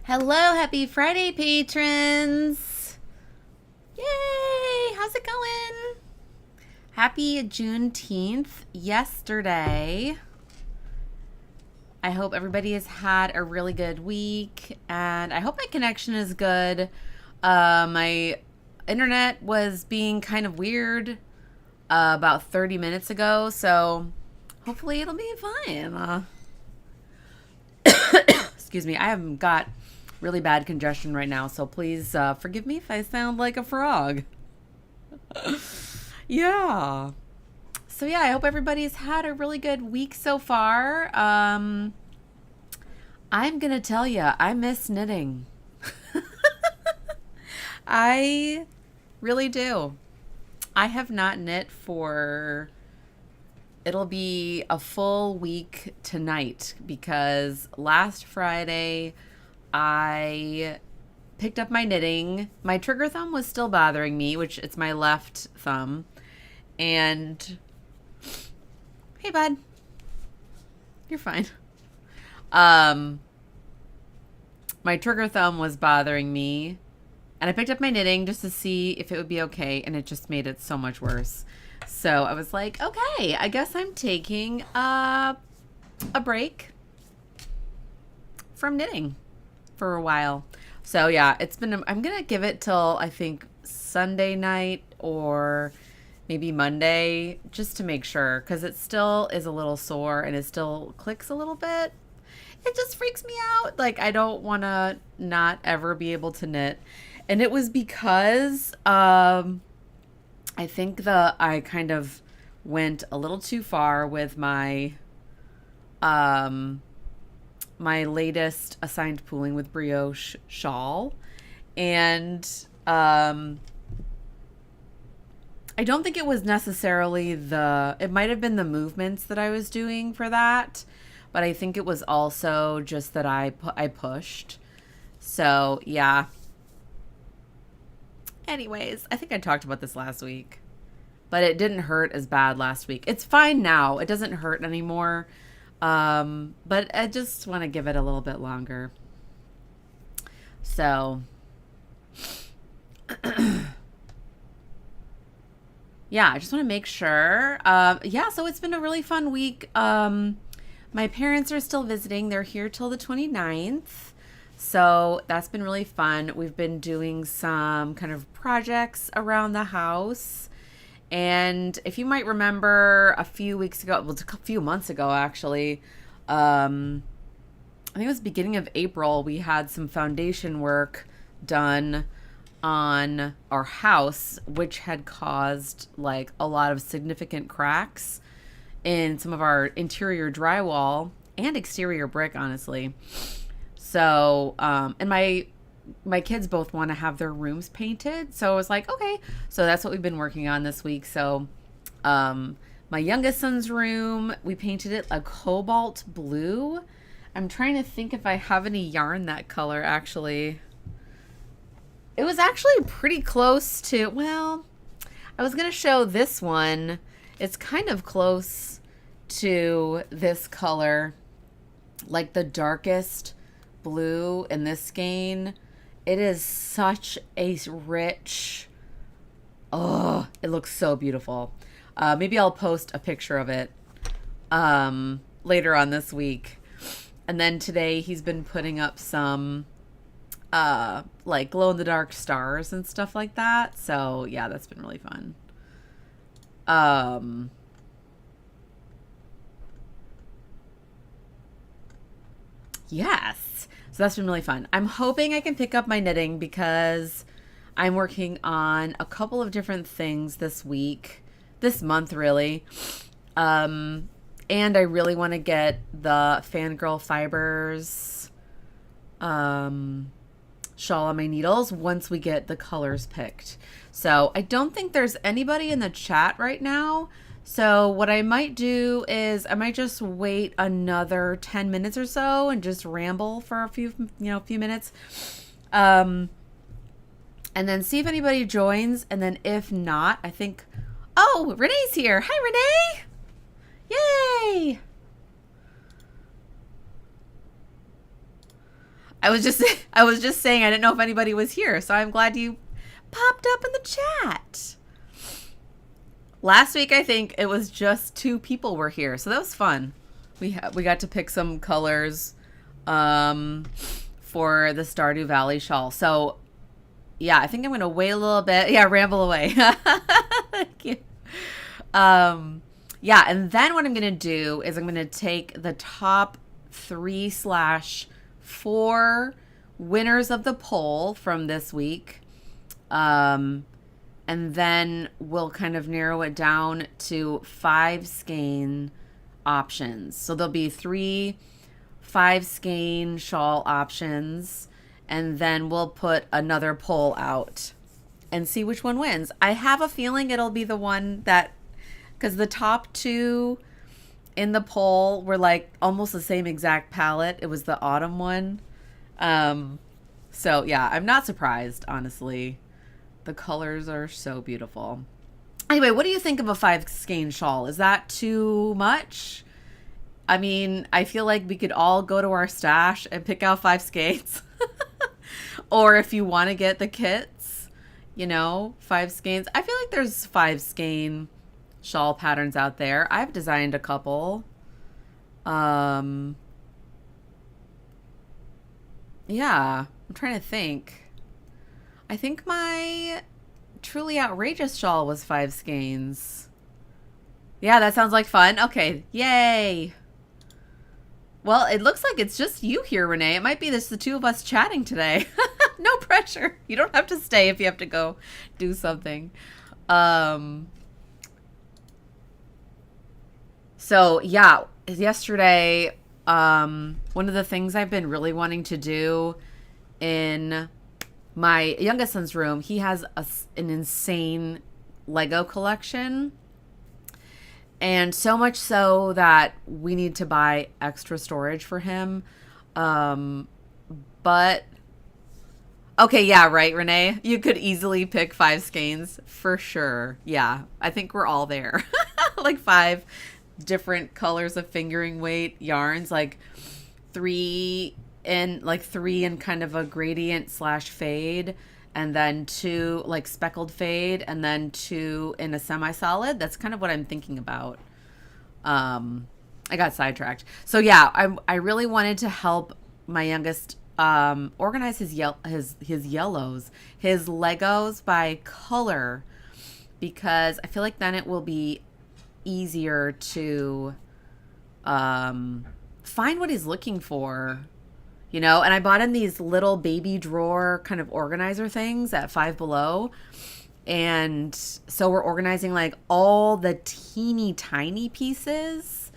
Hello, happy Friday, patrons! Yay! How's it going? Happy Juneteenth yesterday. I hope everybody has had a really good week, and I hope my connection is good. My internet was being kind of weird about 30 minutes ago, so hopefully it'll be fine. Excuse me, I have got really bad congestion right now, so please forgive me if I sound like a frog. Yeah. So yeah, I hope everybody's had a really good week so far. I'm gonna tell you, I miss knitting. I really do. I have not knit for, it'll be a full week tonight because last Friday I picked up my knitting. My trigger thumb was still bothering me, which it's my left thumb. And hey, bud, you're fine. My trigger thumb was bothering me, and I picked up my knitting just to see if it would be okay, and it just made it so much worse. So I was like, okay, I guess I'm taking a break from knitting for a while. So yeah, I'm gonna give it till I think Sunday night or maybe Monday just to make sure, because it still is a little sore and it still clicks a little bit. It just freaks me out. Like, I don't want to not ever be able to knit. And it was because I think I kind of went a little too far with my my latest assigned pooling with brioche shawl, and I don't think it was necessarily it might have been the movements that I was doing for that, but I think it was also just that I pushed. So yeah. Anyways, I think I talked about this last week, but it didn't hurt as bad last week. It's fine now. It doesn't hurt anymore. But I just want to give it a little bit longer. So yeah, I just want to make sure. Yeah, so it's been a really fun week. My parents are still visiting. They're here till the 29th. So that's been really fun. We've been doing some kind of projects around the house. And if you might remember a few weeks ago, well, a few months ago, actually, I think it was beginning of April, we had some foundation work done on our house, which had caused like a lot of significant cracks in some of our interior drywall and exterior brick, honestly. So, and my kids both want to have their rooms painted. So I was like, okay. So that's what we've been working on this week. So my youngest son's room, we painted it a cobalt blue. I'm trying to think if I have any yarn that color, actually. It was actually pretty close to, well, I was going to show this one. It's kind of close to this color, like the darkest blue in this skein. It is such a rich, oh, it looks so beautiful. Maybe I'll post a picture of it later on this week. And then today he's been putting up some like glow in the dark stars and stuff like that. So yeah, that's been really fun. Yes. So that's been really fun. I'm hoping I can pick up my knitting because I'm working on a couple of different things this month really. And I really want to get the Fangirl Fibers shawl on my needles once we get the colors picked. So I don't think there's anybody in the chat right now. So what I might do is I might just wait another 10 minutes or so and just ramble for a few minutes. And then see if anybody joins. And then if not, I think, oh, Renee's here. Hi, Renee. Yay. I was just I was just saying I didn't know if anybody was here, so I'm glad you popped up in the chat. Last week I think it was just 2 people were here, so that was fun. We got to pick some colors for the Stardew Valley shawl. So yeah, I think I'm gonna wait a little bit. Yeah, ramble away. Thank you. Yeah, and then what I'm gonna do is I'm gonna take the top 3/4 winners of the poll from this week, and then we'll kind of narrow it down to 5 skein options. So there'll be 5 skein shawl options, and then we'll put another poll out and see which one wins. I have a feeling it'll be the one that, because the top 2 in the poll were like almost the same exact palette. It was the autumn one. So yeah, I'm not surprised, honestly. The colors are so beautiful. Anyway, what do you think of a 5 skein shawl? Is that too much? I mean, I feel like we could all go to our stash and pick out 5 skeins. Or if you want to get the kits, 5 skeins. I feel like there's 5 skein shawl patterns out there. I've designed a couple. Yeah, I'm trying to think. I think my truly outrageous shawl was 5 skeins. Yeah, that sounds like fun. Okay, yay. Well, it looks like it's just you here, Renee. It might be the 2 of us chatting today. No pressure. You don't have to stay if you have to go do something. So yeah, yesterday, one of the things I've been really wanting to do in my youngest son's room, he has an insane Lego collection. And so much so that we need to buy extra storage for him. But okay, yeah, right, Renee. You could easily pick 5 skeins for sure. Yeah, I think we're all there. Like 5 different colors of fingering weight yarns, like 3 in kind of a gradient / fade, and then 2 like speckled fade, and then 2 in a semi-solid. That's kind of what I'm thinking about. I got sidetracked. So yeah, I really wanted to help my youngest organize his yellows, his Legos by color, because I feel like then it will be easier to find what he's looking for. And I bought him these little baby drawer kind of organizer things at Five Below. And so we're organizing like all the teeny tiny pieces.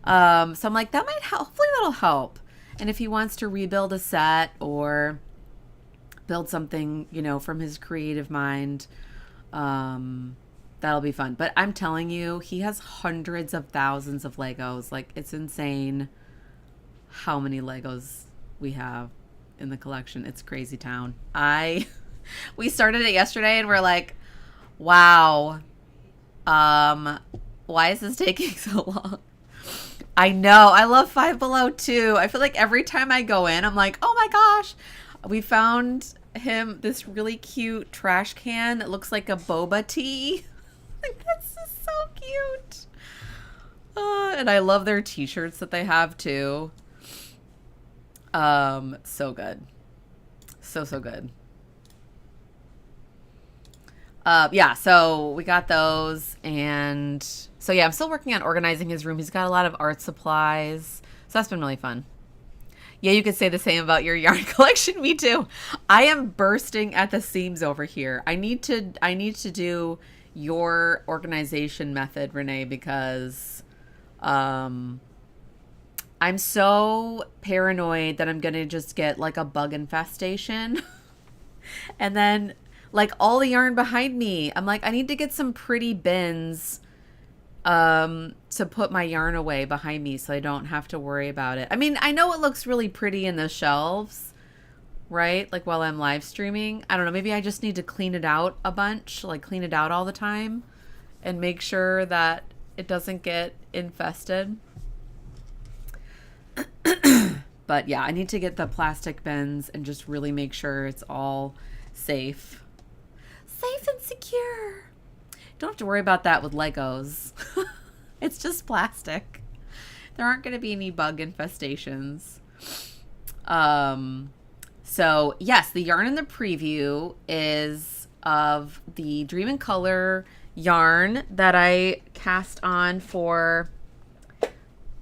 So I'm like, that might help. Hopefully that'll help. And if he wants to rebuild a set or build something, from his creative mind, that'll be fun. But I'm telling you, he has hundreds of thousands of Legos. Like, it's insane how many Legos we have in the collection. It's crazy town. We started it yesterday and we're like, wow, why is this taking so long? I know. I love Five Below too. I feel like every time I go in, I'm like, oh my gosh, we found him this really cute trash can that looks like a boba tea. Like, that's just so cute. And I love their t-shirts that they have too. So good. So good. Yeah, so we got those, and so yeah, I'm still working on organizing his room. He's got a lot of art supplies, so that's been really fun. Yeah, you could say the same about your yarn collection. Me too. I am bursting at the seams over here. I need to do your organization method, Renee, because I'm so paranoid that I'm gonna just get like a bug infestation and then like all the yarn behind me. I'm like, I need to get some pretty bins to put my yarn away behind me so I don't have to worry about it. I mean, I know it looks really pretty in the shelves, right? Like while I'm live streaming. I don't know, maybe I just need to clean it out a bunch, like clean it out all the time and make sure that it doesn't get infested. But yeah, I need to get the plastic bins and just really make sure it's all safe. Safe and secure. Don't have to worry about that with Legos. It's just plastic. There aren't going to be any bug infestations. So yes, the yarn in the preview is of the Dream in Color yarn that I cast on for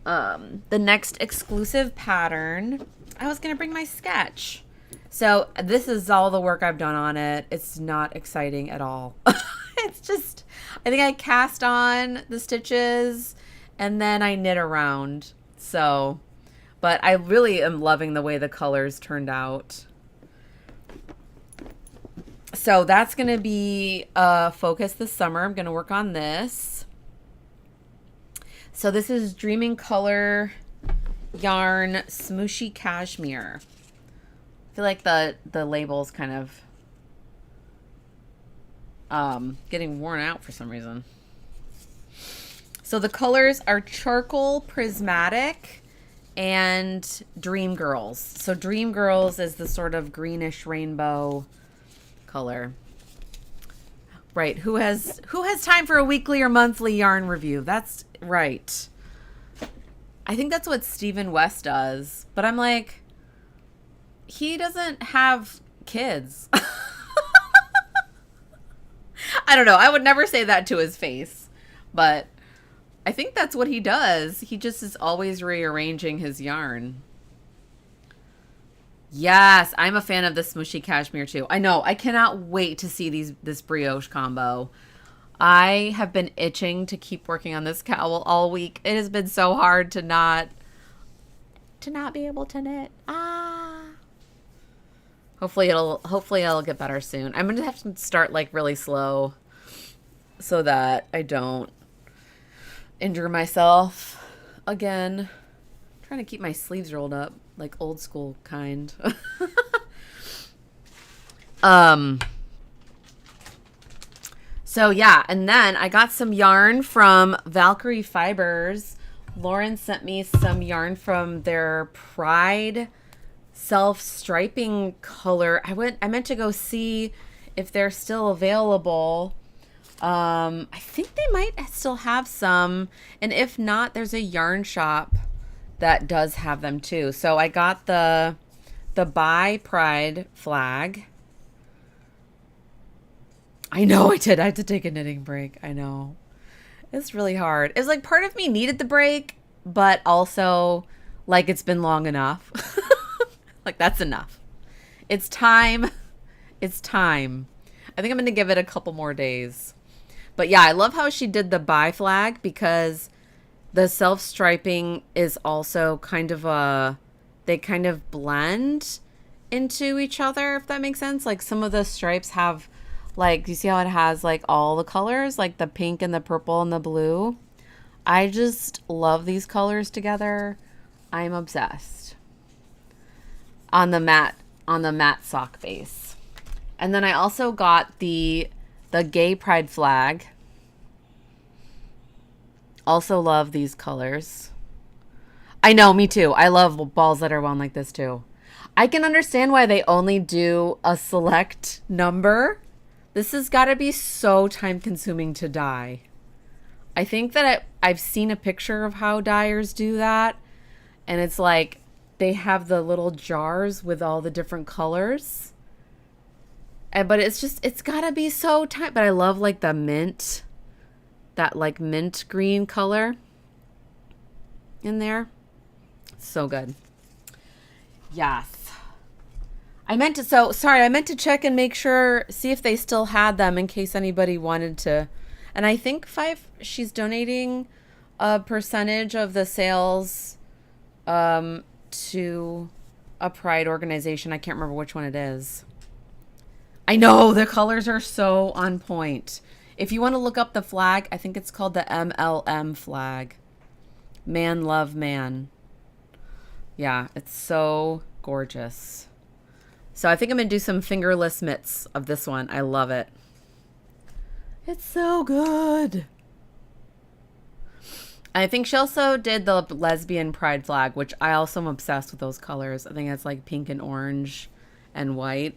the next exclusive pattern. I was going to bring my sketch. So this is all the work I've done on it. It's not exciting at all. It's just, I think I cast on the stitches and then I knit around. So, but I really am loving the way the colors turned out. So that's going to be a focus this summer. I'm going to work on this. So this is Dream in Color yarn Smooshy Cashmere. I feel like the label's kind of getting worn out for some reason. So the colors are Charcoal Prismatic and Dream Girls. So Dream Girls is the sort of greenish rainbow color. Right. Who has time for a weekly or monthly yarn review? That's right. I think that's what Stephen West does. But I'm like, he doesn't have kids. I don't know. I would never say that to his face. But I think that's what he does. He just is always rearranging his yarn. Yes, I'm a fan of the Smooshy Cashmere too. I know. I cannot wait to see this brioche combo. I have been itching to keep working on this cowl all week. It has been so hard to not be able to knit. Hopefully it'll get better soon. I'm going to have to start like really slow so that I don't injure myself again. I'm trying to keep my sleeves rolled up. Like old school kind. So yeah, and then I got some yarn from Valkyrie Fibers. Lauren sent me some yarn from their Pride self-striping color. I meant to go see if they're still available. I think they might still have some, and if not, there's a yarn shop that does have them too. So I got the Buy Pride flag. I know I did. I had to take a knitting break. I know. It's really hard. It's like part of me needed the break, but also like it's been long enough. Like that's enough. It's time. It's time. I think I'm going to give it a couple more days. But yeah, I love how she did the Buy flag because the self-striping is also kind of they kind of blend into each other, if that makes sense. Like some of the stripes have, like, you see how it has like all the colors, like the pink and the purple and the blue. I just love these colors together. I'm obsessed. On the matte sock base. And then I also got the Gay Pride flag. Also love these colors. I know, me too. I love balls that are wound like this too. I can understand why they only do a select number. This has got to be so time consuming to dye. I think that I've seen a picture of how dyers do that. And it's like they have the little jars with all the different colors. But it's got to be so time. But I love like the mint. That like mint green color in there. So good. Yes. I meant to check and make sure, see if they still had them in case anybody wanted to. And I think she's donating a percentage of the sales to a Pride organization. I can't remember which one it is. I know the colors are so on point. If you want to look up the flag, I think it's called the MLM flag. Man Love Man. Yeah, it's so gorgeous. So I think I'm going to do some fingerless mitts of this one. I love it. It's so good. I think she also did the lesbian pride flag, which I also am obsessed with those colors. I think it's like pink and orange and white.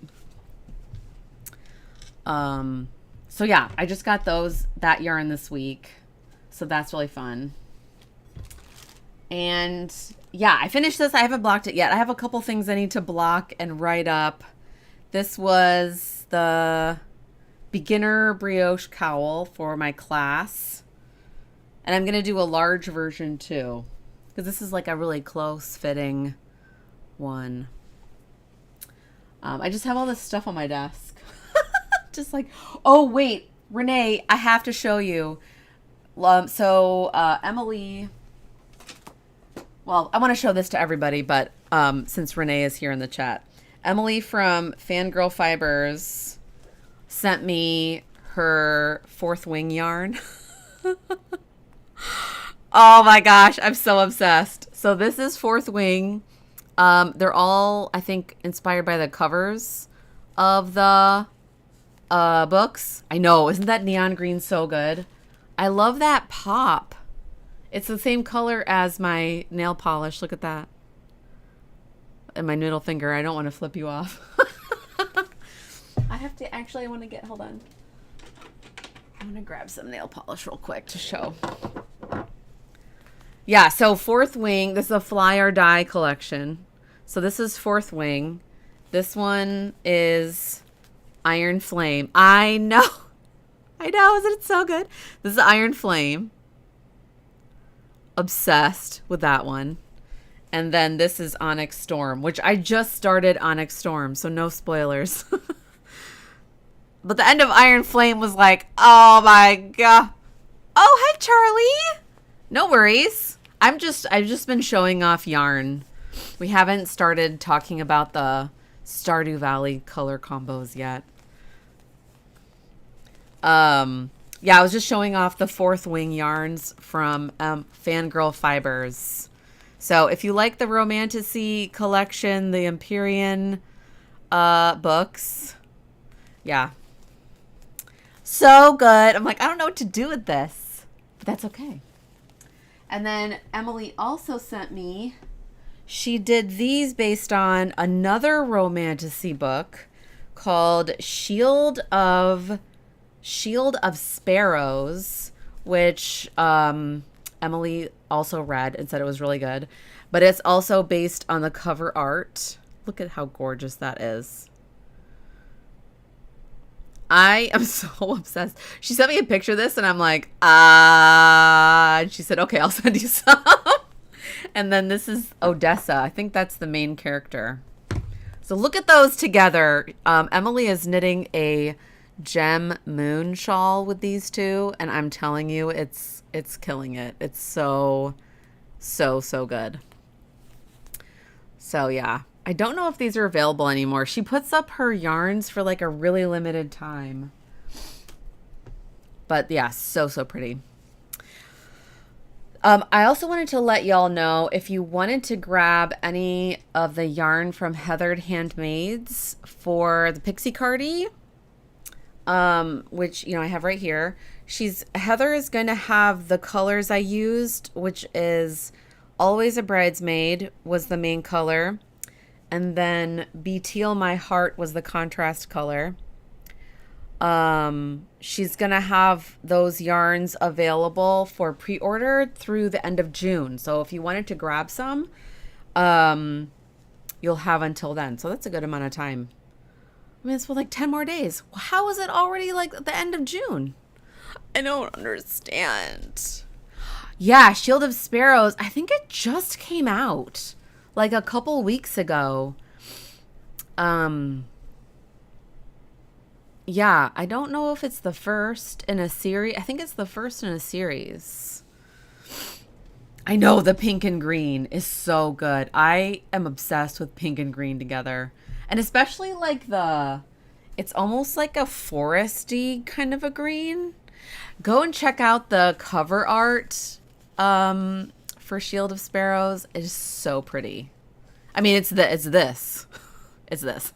So yeah, I just got that yarn this week. So that's really fun. And yeah, I finished this. I haven't blocked it yet. I have a couple things I need to block and write up. This was the beginner brioche cowl for my class. And I'm going to do a large version too, because this is like a really close fitting one. I just have all this stuff on my desk. Just like, oh wait, Renee, I have to show you. Emily, well, I want to show this to everybody, but since Renee is here in the chat, Emily from Fangirl Fibers sent me her fourth wing yarn. Oh my gosh, I'm so obsessed. So this is fourth wing. They're all, I think, inspired by the covers of the books. I know, isn't that neon green so good? I love that pop. It's the same color as my nail polish. Look at that. And my middle finger. I don't want to flip you off. I have to, actually, I want to get, hold on. I'm going to grab some nail polish real quick to show. Yeah, so fourth wing, this is a fly or die collection. So this is fourth wing. This one is Iron Flame. I know, isn't it so good? This is Iron Flame. Obsessed with that one. And then this is Onyx Storm, which I just started Onyx Storm, so no spoilers. But the end of Iron Flame was like, oh my god. Oh, hi Charlie. No worries. I've just been showing off yarn. We haven't started talking about the Stardew Valley color combos yet. Yeah, I was just showing off the fourth wing yarns from Fangirl Fibers. So if you like the Romantasy collection, the Empyrean books, yeah. So good. I'm like, I don't know what to do with this, but that's okay. And then Emily also sent me, she did these based on another Romantasy book called Shield of Sparrows, which Emily also read and said it was really good. But it's also based on the cover art. Look at how gorgeous that is. I am so obsessed. She sent me a picture of this and I'm like, and she said, okay, I'll send you some. And then this is Odessa. I think that's the main character. So look at those together. Emily is knitting a gem moon shawl with these two. And I'm telling you, it's killing it. It's so good. So yeah. I don't know if these are available anymore. She puts up her yarns for like a really limited time. But yeah, so pretty. I also wanted to let y'all know if you wanted to grab any of the yarn from Heathered Handmaids for the Pixie Cardi, which, I have right here. Heather is going to have the colors I used, which is Always a Bridesmaid was the main color. And then Be Teal My Heart was the contrast color. She's going to have those yarns available for pre-order through the end of June. So if you wanted to grab some, you'll have until then. So that's a good amount of time. I mean, it's for like 10 more days. How is it already like the end of June? I don't understand. Yeah, Shield of Sparrows. I think it just came out like a couple weeks ago. Yeah, I don't know if it's the first in a series. I think it's the first in a series. I know the pink and green is so good. I am obsessed with pink and green together. And especially like it's almost like a foresty kind of a green. Go and check out the cover art for Shield of Sparrows. It is so pretty. I mean, it's this. It's this.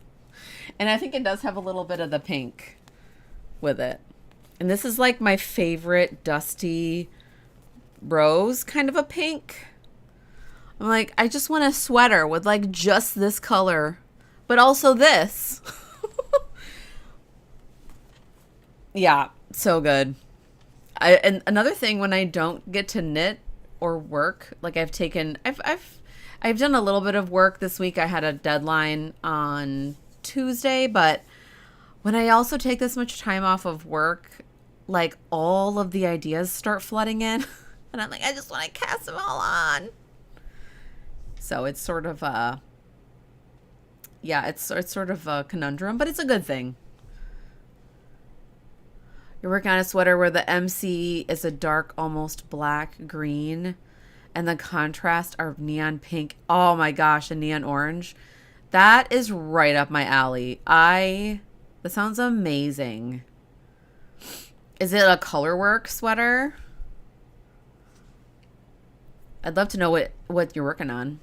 And I think it does have a little bit of the pink with it. And this is like my favorite dusty rose kind of a pink. I'm like, I just want a sweater with like just this color, but also this. Yeah, so good. And another thing, when I don't get to knit or work, like I've done a little bit of work this week. I had a deadline on Tuesday, but when I also take this much time off of work, like all of the ideas start flooding in, and I'm like, I just want to cast them all on. So it's sort of it's sort of a conundrum, but it's a good thing. You're working on a sweater where the MC is a dark, almost black green, and the contrast are neon pink. Oh my gosh, and neon orange. That is right up my alley. That sounds amazing. Is it a colorwork sweater? I'd love to know what you're working on.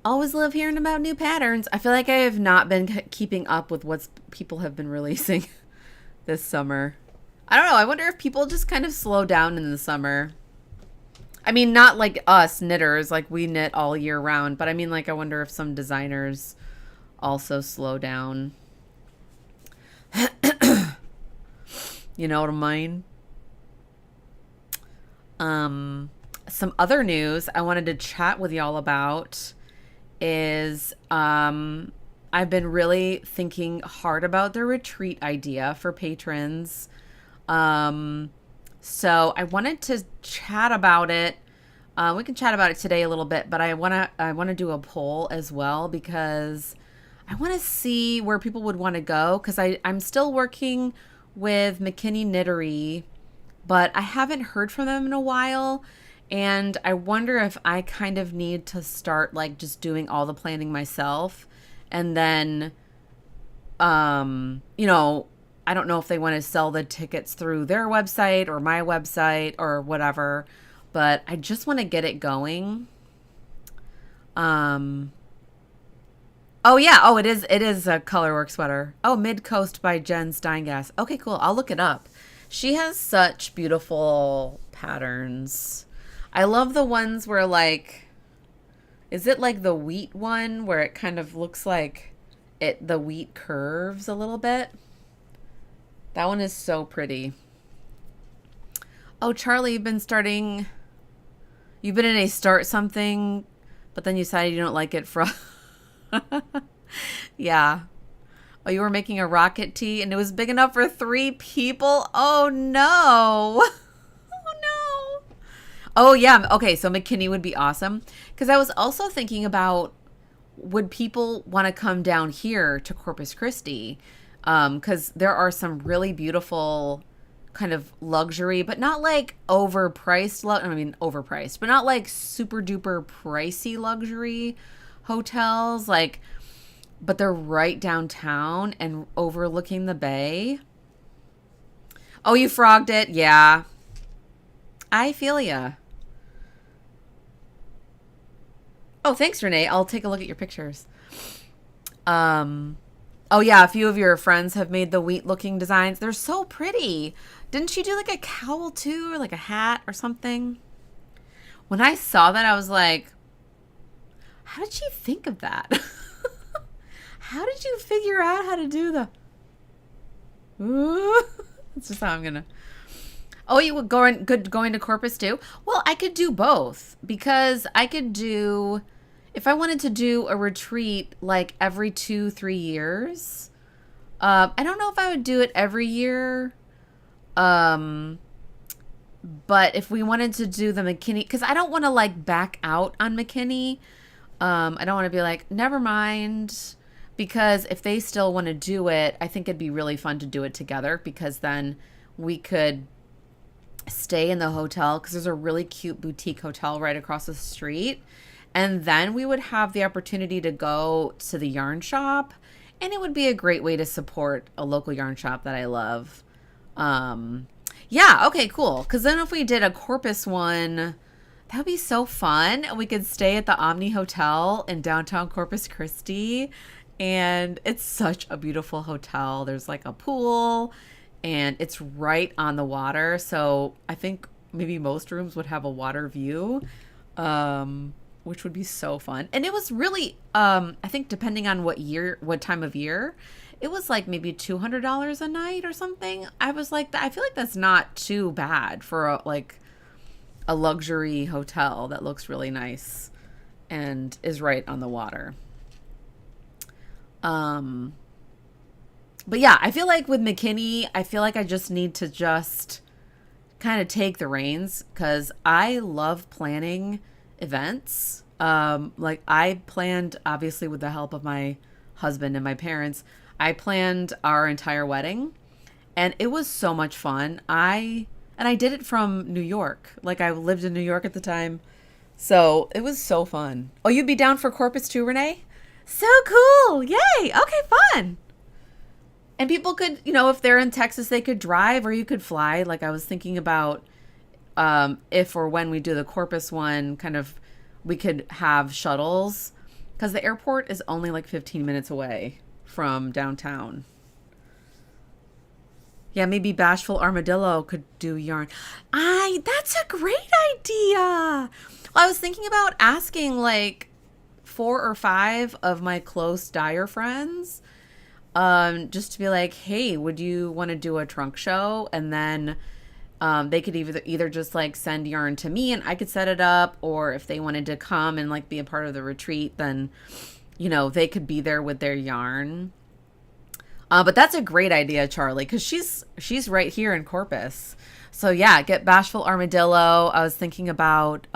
Always love hearing about new patterns. I feel like I have not been keeping up with what people have been releasing this summer. I don't know. I wonder if people just kind of slow down in the summer. I mean, not like us knitters, like we knit all year round, but I mean, like, I wonder if some designers also slow down. You know what I mean? Some other news I wanted to chat with y'all about is I've been really thinking hard about the retreat idea for patrons. So I wanted to chat about it. We can chat about it today a little bit, but I wanna do a poll as well, because I want to see where people would want to go, because I'm still working with McKinney Knittery, but I haven't heard from them in a while. And I wonder if I kind of need to start like just doing all the planning myself. And then, you know, I don't know if they want to sell the tickets through their website or my website or whatever, but I just want to get it going. Oh yeah. Oh, it is a colorwork sweater. Oh, Mid Coast by Jen Steingass. Okay, cool. I'll look it up. She has such beautiful patterns. I love the ones where like, is it like the wheat one where it kind of looks like the wheat curves a little bit? That one is so pretty. Oh, Charlie, you've been in a start something, but then you decided you don't like it from. Yeah. Oh, you were making a rocket tee and it was big enough for 3 people? Oh no. Oh, yeah. Okay, so McKinney would be awesome. Because I was also thinking about, would people want to come down here to Corpus Christi? Because there are some really beautiful kind of luxury, but not like overpriced. Overpriced, but not like super duper pricey luxury hotels. Like, but they're right downtown and overlooking the bay. Oh, you frogged it? Yeah. I feel ya. Oh, thanks, Renee. I'll take a look at your pictures. Oh yeah, a few of your friends have made the wheat-looking designs. They're so pretty. Didn't she do like a cowl too, or like a hat or something? When I saw that, I was like, how did she think of that? How did you figure out how to do the... Ooh. That's just how I'm gonna... Oh, you would going to Corpus too? Well, I could do both, because I could do, if I wanted to do a retreat like every 2-3 years. I don't know if I would do it every year. But if we wanted to do the McKinney, because I don't want to like back out on McKinney. I don't want to be like, never mind. Because if they still want to do it, I think it'd be really fun to do it together, because then we could stay in the hotel, because there's a really cute boutique hotel right across the street, and then we would have the opportunity to go to the yarn shop, and it would be a great way to support a local yarn shop that I love. Yeah, okay, cool, because then if we did a Corpus one, that would be so fun. We could stay at the Omni Hotel in downtown Corpus Christi, and it's such a beautiful hotel. There's like a pool, and it's right on the water. So I think maybe most rooms would have a water view, which would be so fun. And it was really, I think depending on what time of year, it was like maybe $200 a night or something. I was like, I feel like that's not too bad for a luxury hotel that looks really nice and is right on the water. But yeah, I feel like with McKinney, I feel like I just need to just kind of take the reins because I love planning events. Like I planned, obviously with the help of my husband and my parents, I planned our entire wedding and it was so much fun. I did it from New York. Like I lived in New York at the time. So it was so fun. Oh, you'd be down for Corpus too, Renee? So cool. Yay. Okay, fun. And people could, if they're in Texas, they could drive or you could fly. Like I was thinking about if or when we do the Corpus one, kind of we could have shuttles because the airport is only like 15 minutes away from downtown. Yeah, maybe Bashful Armadillo could do yarn. That's a great idea. Well, I was thinking about asking like 4 or 5 of my close dyer friends just to be like, hey, would you want to do a trunk show? And then they could either just like send yarn to me and I could set it up, or if they wanted to come and like be a part of the retreat, then they could be there with their yarn. But that's a great idea, Charlie, because she's right here in Corpus. So yeah, get Bashful Armadillo. I was thinking about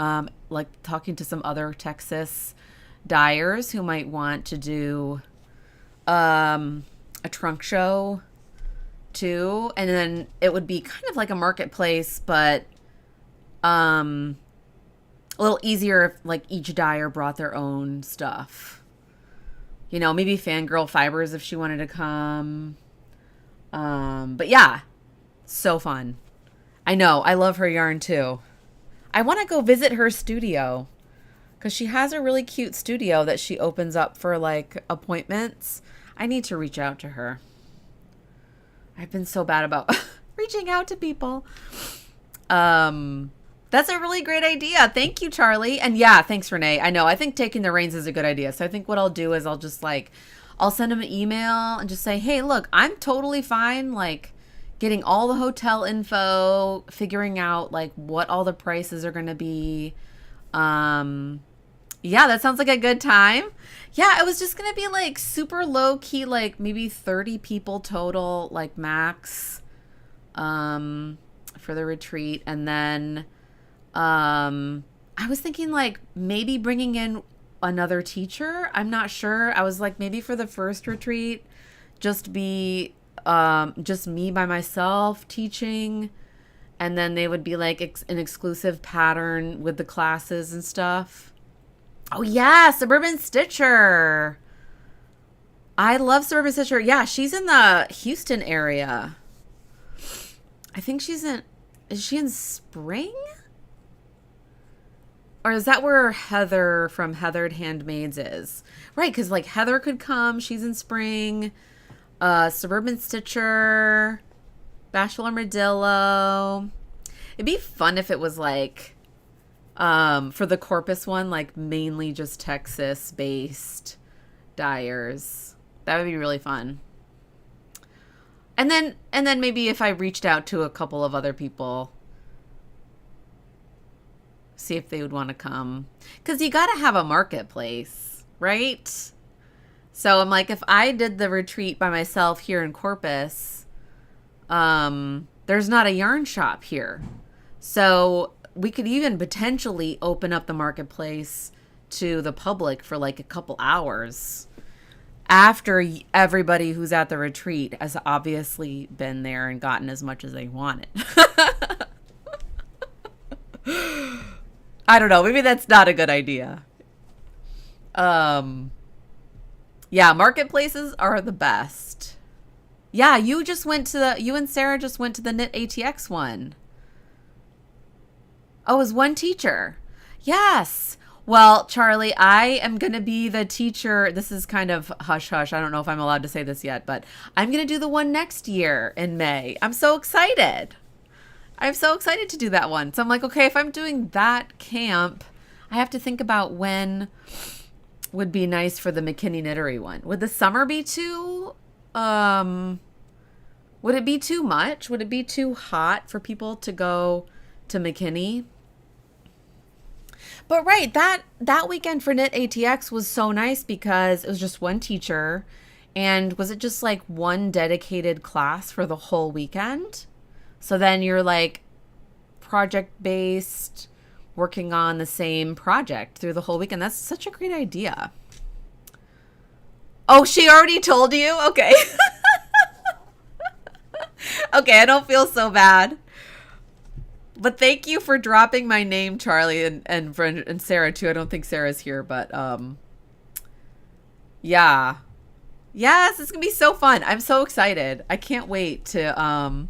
like talking to some other Texas dyers who might want to do a trunk show too, and then it would be kind of like a marketplace, but a little easier if like each dyer brought their own stuff. Maybe Fangirl Fibers if she wanted to come. But yeah, so fun. I know, I love her yarn too. I want to go visit her studio because she has a really cute studio that she opens up for like appointments. I need to reach out to her. I've been so bad about reaching out to people. That's a really great idea. Thank you, Charlie. And yeah, thanks, Renee. I know, I think taking the reins is a good idea. So I think what I'll do is I'll send him an email and just say, hey, look, I'm totally fine. Like getting all the hotel info, figuring out like what all the prices are going to be. Yeah, that sounds like a good time. Yeah, it was just going to be like super low key, like maybe 30 people total, like max, for the retreat. And then, I was thinking like maybe bringing in another teacher. I'm not sure. I was like, maybe for the first retreat, just me by myself teaching. And then they would be like an exclusive pattern with the classes and stuff. Oh yeah, Suburban Stitcher. I love Suburban Stitcher. Yeah, she's in the Houston area. I think is she in Spring? Or is that where Heather from Heathered Handmaids is? Right, because like Heather could come. She's in Spring. Suburban Stitcher. Bashful Armadillo. It'd be fun if it was like, for the Corpus one, like mainly just Texas-based dyers. That would be really fun. And then maybe if I reached out to a couple of other people, see if they would want to come. Because you got to have a marketplace, right? So I'm like, if I did the retreat by myself here in Corpus, there's not a yarn shop here. So we could even potentially open up the marketplace to the public for like a couple hours after everybody who's at the retreat has obviously been there and gotten as much as they wanted. I don't know. Maybe that's not a good idea. Yeah, marketplaces are the best. Yeah, you and Sarah just went to the Knit ATX one. Oh, it was one teacher. Yes. Well, Charlie, I am going to be the teacher. This is kind of hush hush. I don't know if I'm allowed to say this yet, but I'm going to do the one next year in May. I'm so excited. I'm so excited to do that one. So I'm like, okay, if I'm doing that camp, I have to think about when would be nice for the McKinney Knittery one. Would the summer be too, would it be too much? Would it be too hot for people to go to McKinney? But right, that weekend for Knit ATX was so nice because it was just one teacher. And was it just like one dedicated class for the whole weekend? So then you're like project based, working on the same project through the whole weekend. That's such a great idea. Oh, she already told you? Okay. Okay, I don't feel so bad. But thank you for dropping my name, Charlie, and Sarah too. I don't think Sarah's here, but yeah. Yes, it's gonna be so fun. I'm so excited. I can't wait to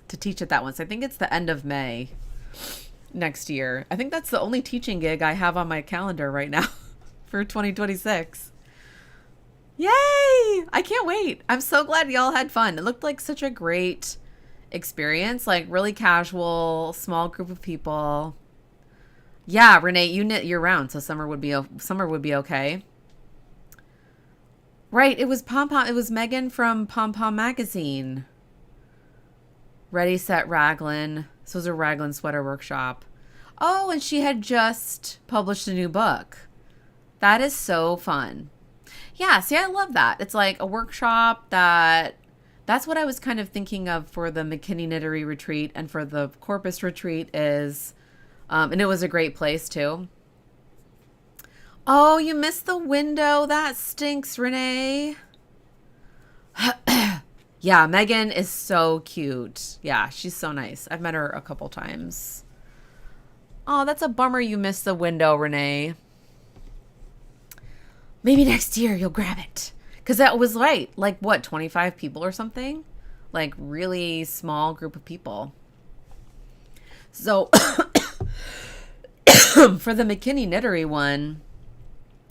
teach at that one. So I think it's the end of May next year. I think that's the only teaching gig I have on my calendar right now for 2026. Yay! I can't wait. I'm so glad y'all had fun. It looked like such a great experience, like really casual, small group of people. Yeah, Renee, you knit year round, so summer would be okay. Right, it was Pom Pom. It was Megan from Pom Pom Magazine. Ready, Set, Raglan. This was a Raglan sweater workshop. Oh, and she had just published a new book. That is so fun. Yeah, see, I love that. It's like a workshop that's what I was kind of thinking of for the McKinney Knittery retreat and for the Corpus retreat is, and it was a great place too. Oh, you missed the window. That stinks, Renee. Yeah, Megan is so cute. Yeah, she's so nice. I've met her a couple times. Oh, that's a bummer you missed the window, Renee. Maybe next year you'll grab it. Because that was right. Like, what, 25 people or something? Like, really small group of people. So, for the McKinney Knittery one,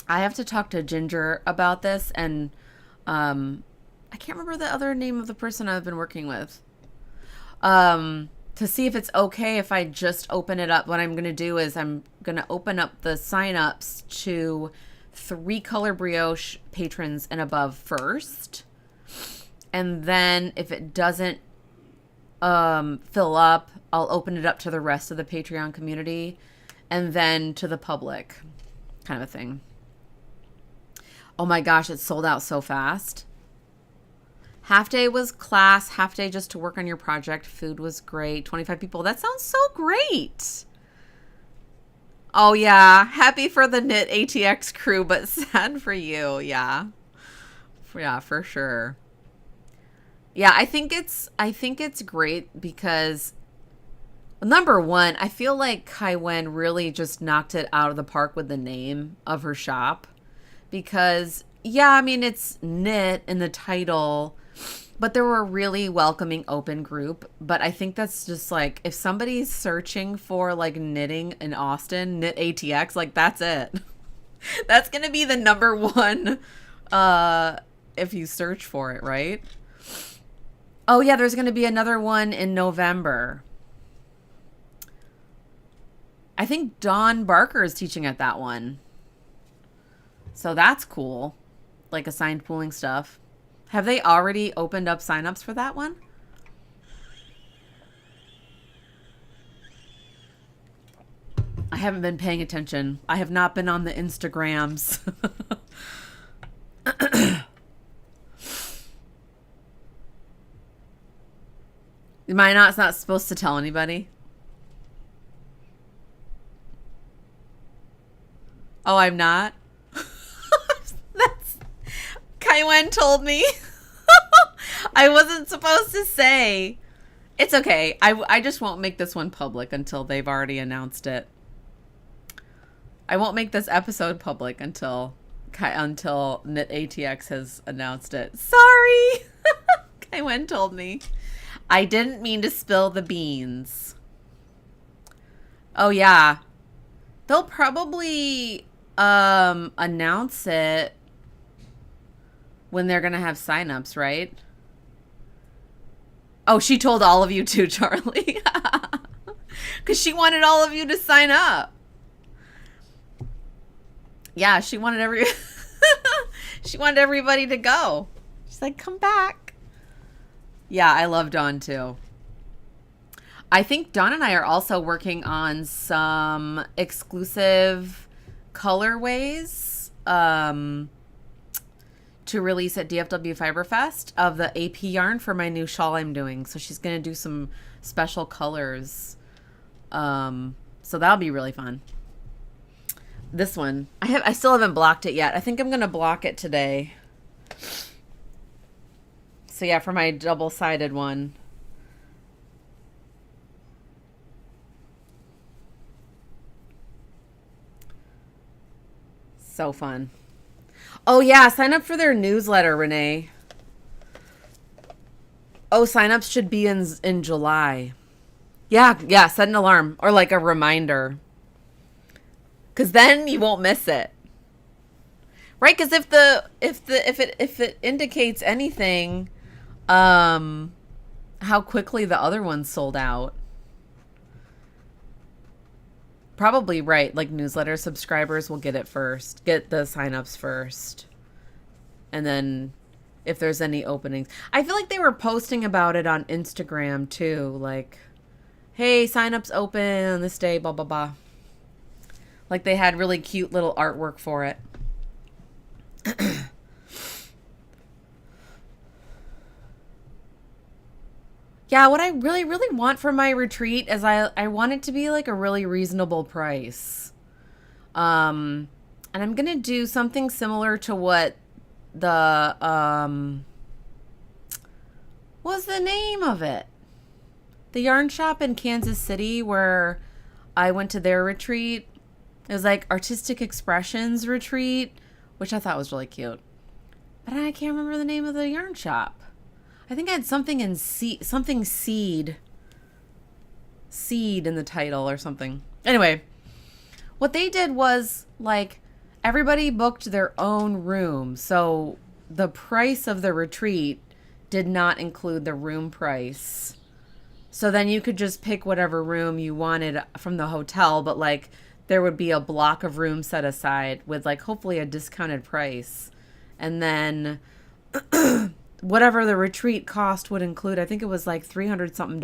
I have to talk to Ginger about this. And I can't remember the other name of the person I've been working with. To see if it's okay if I just open it up. What I'm going to do is I'm going to open up the signups to 3 color brioche patrons and above first. And then if it doesn't fill up, I'll open it up to the rest of the Patreon community and then to the public kind of a thing. Oh my gosh, it sold out so fast. Half day was class, half day just to work on your project. Food was great. 25 people. That sounds so great. Oh yeah, happy for the Knit ATX crew, but sad for you. Yeah. Yeah, for sure. Yeah, I think it's great because number one, I feel like Kai Wen really just knocked it out of the park with the name of her shop because yeah, I mean it's knit in the title, but there were a really welcoming open group. But I think that's just like if somebody's searching for like knitting in Austin, Knit ATX, like that's it. That's gonna be the number one if you search for it, right? Oh yeah, there's gonna be another one in November. I think Dawn Barker is teaching at that one. So that's cool. Like assigned pooling stuff. Have they already opened up signups for that one? I haven't been paying attention. I have not been on the Instagrams. Am I not supposed to tell anybody? Oh, I'm not? Kai Wen told me. I wasn't supposed to say. It's okay. I just won't make this one public until they've already announced it. I won't make this episode public until Knit ATX has announced it. Sorry. Kai Wen told me. I didn't mean to spill the beans. Oh yeah. They'll probably announce it when they're going to have signups, right? Oh, she told all of you too, Charlie. Because she wanted all of you to sign up. Yeah, she wanted she wanted everybody to go. She's like, come back. Yeah, I love Dawn too. I think Dawn and I are also working on some exclusive colorways to release at DFW Fiber Fest of the AP yarn for my new shawl I'm doing. So she's going to do some special colors. So that'll be really fun. This one, I still haven't blocked it yet. I think I'm going to block it today. So yeah, for my double-sided one. So fun. Oh yeah, sign up for their newsletter, Renee. Oh, signups should be in July. Yeah, set an alarm or like a reminder. Cause then you won't miss it. Right? Cause if it indicates anything, how quickly the other ones sold out. Probably right. Like newsletter subscribers will get it first. Get the signups first. And then if there's any openings. I feel like they were posting about it on Instagram too. Like, hey, signups open on this day, blah, blah, blah. Like they had really cute little artwork for it. Yeah, what I really, really want for my retreat is I want it to be like a really reasonable price. And I'm going to do something similar to what the, what was the name of it? The yarn shop in Kansas City where I went to their retreat. It was like Artistic Expressions Retreat, which I thought was really cute. But I can't remember the name of the yarn shop. I think I had something in seed in the title or something. Anyway, what they did was like everybody booked their own room. So the price of the retreat did not include the room price. So then you could just pick whatever room you wanted from the hotel, but like there would be a block of room set aside with like hopefully a discounted price. And then whatever the retreat cost would include, I think it was like $300 something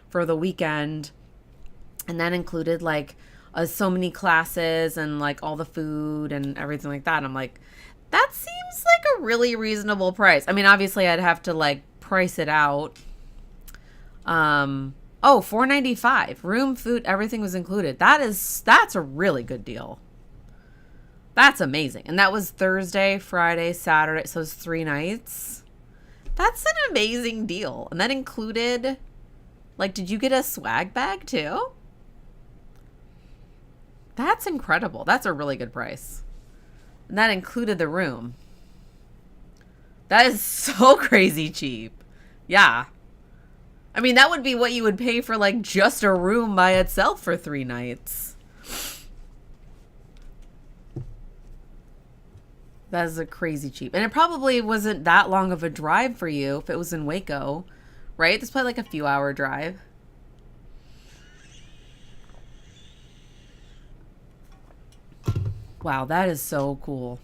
for the weekend. And that included like so many classes and like all the food and everything like that. And I'm like, that seems like a really reasonable price. I mean, obviously I'd have to like price it out. $495. Room, food, everything was included. That's a really good deal. That's amazing. And that was Thursday, Friday, Saturday. So it's 3 nights. That's an amazing deal. And that included, like, did you get a swag bag too? That's incredible. That's a really good price. And that included the room. That is so crazy cheap. Yeah. I mean, that would be what you would pay for, like, just a room by itself for 3 nights. That is a crazy cheap. And it probably wasn't that long of a drive for you if it was in Waco, right? It's probably like a few hour drive. Wow, that is so cool.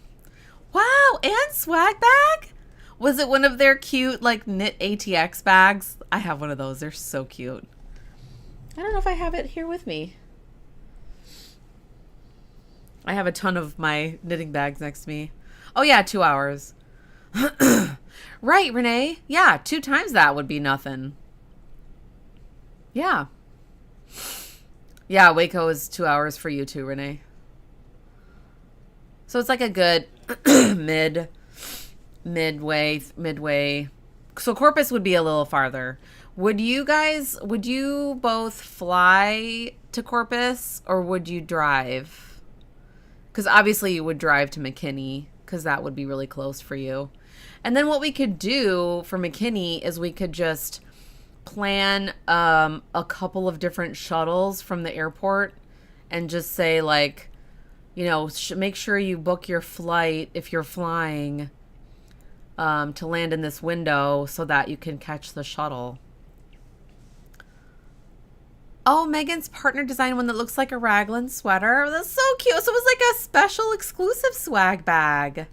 Wow, and swag bag? Was it one of their cute, like, knit ATX bags? I have one of those. They're so cute. I don't know if I have it here with me. I have a ton of my knitting bags next to me. Oh, yeah, 2 hours. Right, Renee. Yeah, 2 times that would be nothing. Yeah. Yeah, Waco is 2 hours for you too, Renee. So it's like a good midway. So Corpus would be a little farther. Would you both fly to Corpus or would you drive? Because obviously you would drive to McKinney because that would be really close for you. And then what we could do for McKinney is we could just plan a couple of different shuttles from the airport and just say like, you know, make sure you book your flight if you're flying to land in this window so that you can catch the shuttle. Oh, Megan's partner designed one that looks like a raglan sweater. That's so cute. So it was like a special exclusive swag bag.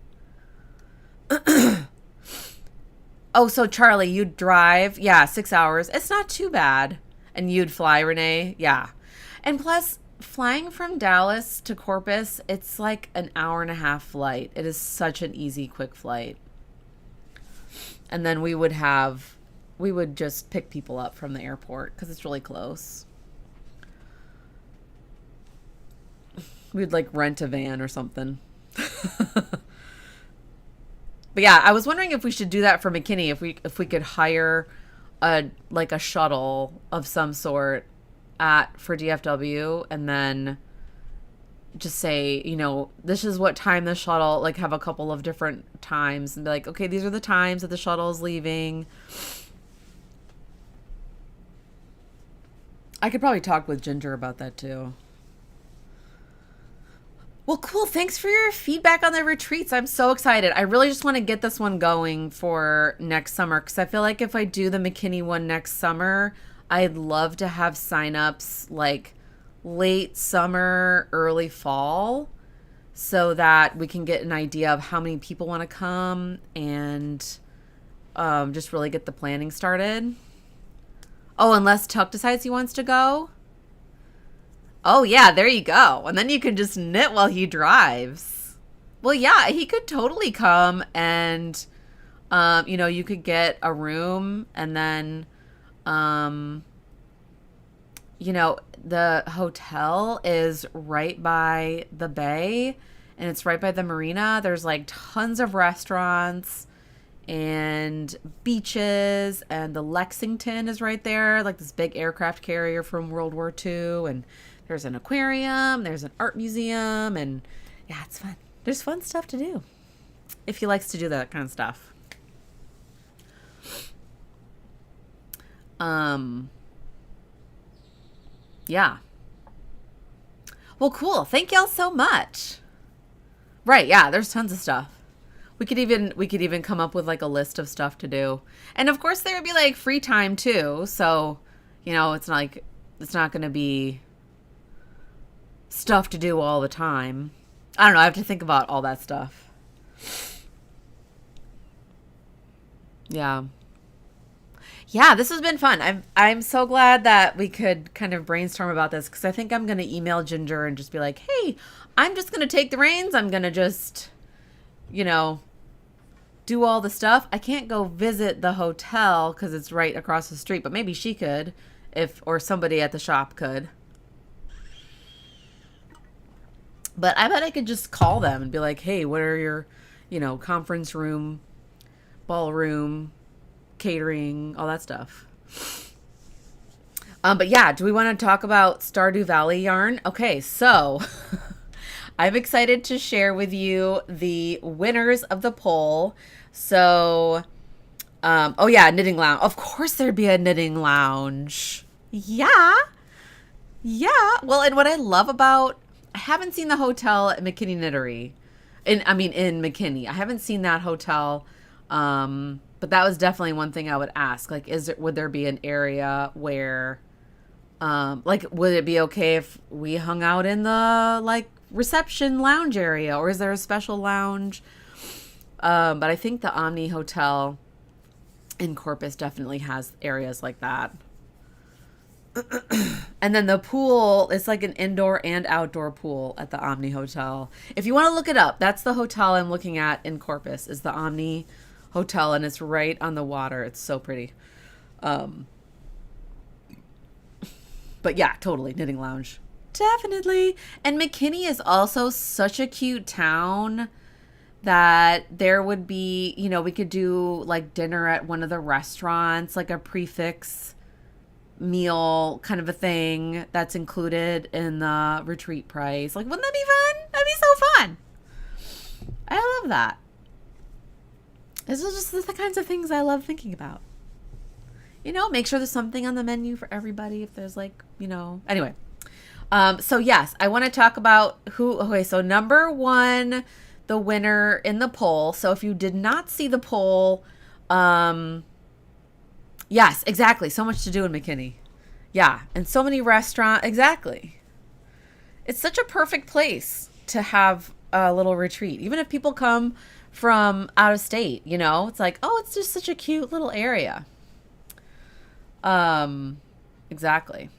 Oh, so Charlie, you'd drive, yeah, 6 hours. It's not too bad. And you'd fly, Renee, yeah. And plus, flying from Dallas to Corpus, it's like an hour and a half flight. It is such an easy, quick flight. And then we would just pick people up from the airport because it's really close. We'd like rent a van or something. But yeah, I was wondering if we should do that for McKinney, if we could hire a shuttle of some sort for DFW, and then just say, this is what time the shuttle, like have a couple of different times and be like, okay, these are the times that the shuttle is leaving. I could probably talk with Ginger about that too. Well, cool. Thanks for your feedback on the retreats. I'm so excited. I really just want to get this one going for next summer because I feel like if I do the McKinney one next summer, I'd love to have signups like late summer, early fall, so that we can get an idea of how many people want to come and just really get the planning started. Oh, unless Tuck decides he wants to go. Oh, yeah, there you go. And then you can just knit while he drives. Well, yeah, he could totally come and, you could get a room and then, the hotel is right by the bay and it's right by the marina. There's like tons of restaurants and beaches, and the Lexington is right there, like this big aircraft carrier from World War II, and there's an aquarium, there's an art museum, and yeah, it's fun. There's fun stuff to do if he likes to do that kind of stuff. Yeah. Well, cool. Thank y'all so much. Right, yeah, there's tons of stuff. We could even come up with like a list of stuff to do. And of course there would be like free time too. So, it's not going to be stuff to do all the time. I don't know. I have to think about all that stuff. Yeah. Yeah, this has been fun. I'm so glad that we could kind of brainstorm about this because I think I'm going to email Ginger and just be like, hey, I'm just going to take the reins. I'm going to just, do all the stuff. I can't go visit the hotel because it's right across the street, but maybe she could or somebody at the shop could. But I bet I could just call them and be like, hey, what are your, conference room, ballroom, catering, all that stuff. But yeah, do we want to talk about Stardew Valley yarn? Okay, so I'm excited to share with you the winners of the poll. So, knitting lounge. Of course there'd be a knitting lounge. Yeah. Yeah. Well, and what I love I haven't seen the hotel at McKinney Knittery. In McKinney. I haven't seen that hotel. But that was definitely one thing I would ask. Like, would there be an area where, would it be okay if we hung out in the, reception lounge area? Or is there a special lounge? But I think the Omni Hotel in Corpus definitely has areas like that. And then the pool, it's like an indoor and outdoor pool at the Omni Hotel. If you want to look it up, that's the hotel I'm looking at in Corpus, is the Omni Hotel, and it's right on the water. It's so pretty. But yeah, totally. Knitting lounge. Definitely. And McKinney is also such a cute town that there would be, we could do dinner at one of the restaurants, like a prefix meal kind of a thing that's included in the retreat price. Wouldn't that be fun? That'd be so fun. I love that. This is just the kinds of things I love thinking about. Make sure there's something on the menu for everybody if there's anyway. So yes, I want to talk about so number one, the winner in the poll. So if you did not see the poll, yes, exactly. So much to do in McKinney. Yeah, and so many restaurants. Exactly. It's such a perfect place to have a little retreat. Even if people come from out of state, you know, it's like, oh, it's just such a cute little area. Exactly.